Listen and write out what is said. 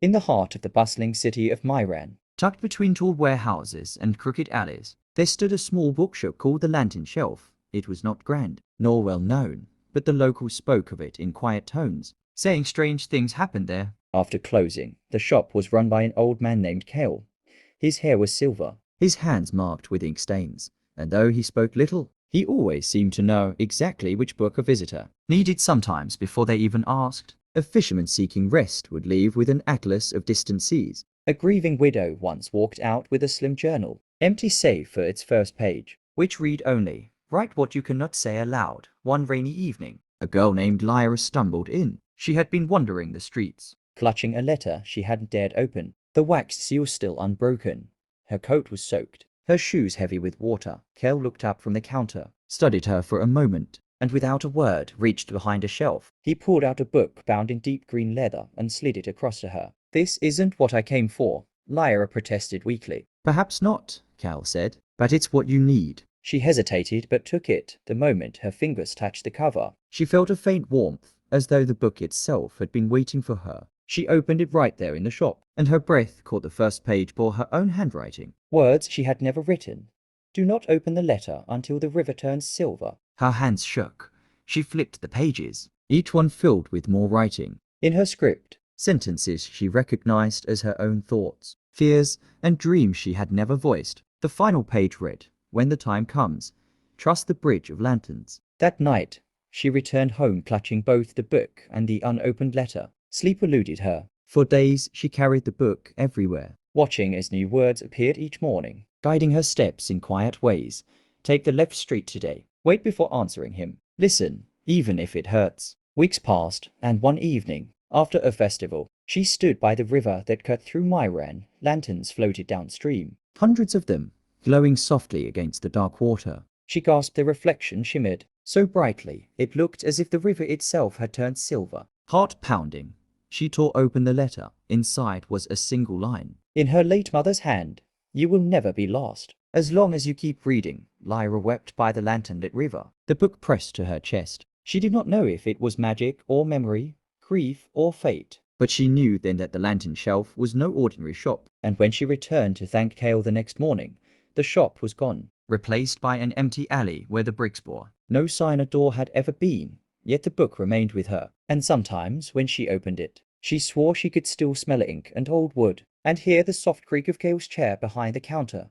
in the heart of the bustling city of Myran. Tucked between tall warehouses and crooked alleys, there stood a small bookshop called the Lantern Shelf. It was not grand, nor well known, but the locals spoke of it in quiet tones, saying strange things happened there. After closing, the shop was run by an old man named Cale. His hair was silver, his hands marked with ink stains, and though he spoke little, he always seemed to know exactly which book a visitor needed, sometimes before they even asked. A fisherman seeking rest would leave with an atlas of distant seas. A grieving widow once walked out with a slim journal, empty save for its first page, which read only, "Write what you cannot say aloud." One rainy evening, a girl named Lyra stumbled in. She had been wandering the streets, clutching a letter she hadn't dared open, the waxed seal still unbroken. Her coat was soaked, her shoes heavy with water. Cale looked up from the counter, studied her for a moment, and without a word reached behind a shelf. He pulled out a book bound in deep green leather and slid it across to her. "This isn't what I came for," Lyra protested weakly. "Perhaps not," Cale said, "but it's what you need." She hesitated but took it the moment her fingers touched the cover. She felt a faint warmth, as though the book itself had been waiting for her. She opened it right there in the shop, and her breath caught the first page bore her own handwriting. Words she had never written. "Do not open the letter until the river turns silver." Her hands shook. She flipped the pages, each one filled with more writing. In her script, sentences she recognized as her own thoughts, fears, and dreams she had never voiced. The final page read, "When the time comes, trust the Bridge of Lanterns." That night, she returned home clutching both the book and the unopened letter. Sleep eluded her. For days, she carried the book everywhere, watching as new words appeared each morning, guiding her steps in quiet ways. "Take the left street today. Wait before answering him. Listen, even if it hurts." Weeks passed, and one evening, after a festival, she stood by the river that cut through Myran. Lanterns floated downstream, hundreds of them, glowing softly against the dark water. She gasped. The reflection shimmered so brightly it looked as if the river itself had turned silver. Heart pounding, she tore open the letter. Inside was a single line. In her late mother's hand, "You will never be lost as long as you keep reading." Lyra wept by the lantern-lit river, the book pressed to her chest. She did not know if it was magic or memory, grief or fate, but she knew then that the Lantern Shelf was no ordinary shop. And when she returned to thank Cale the next morning, the shop was gone, replaced by an empty alley where the bricks bore. No sign a door had ever been, yet the book remained with her, and sometimes when she opened it, she swore she could still smell ink and old wood, and hear the soft creak of Cale's chair behind the counter.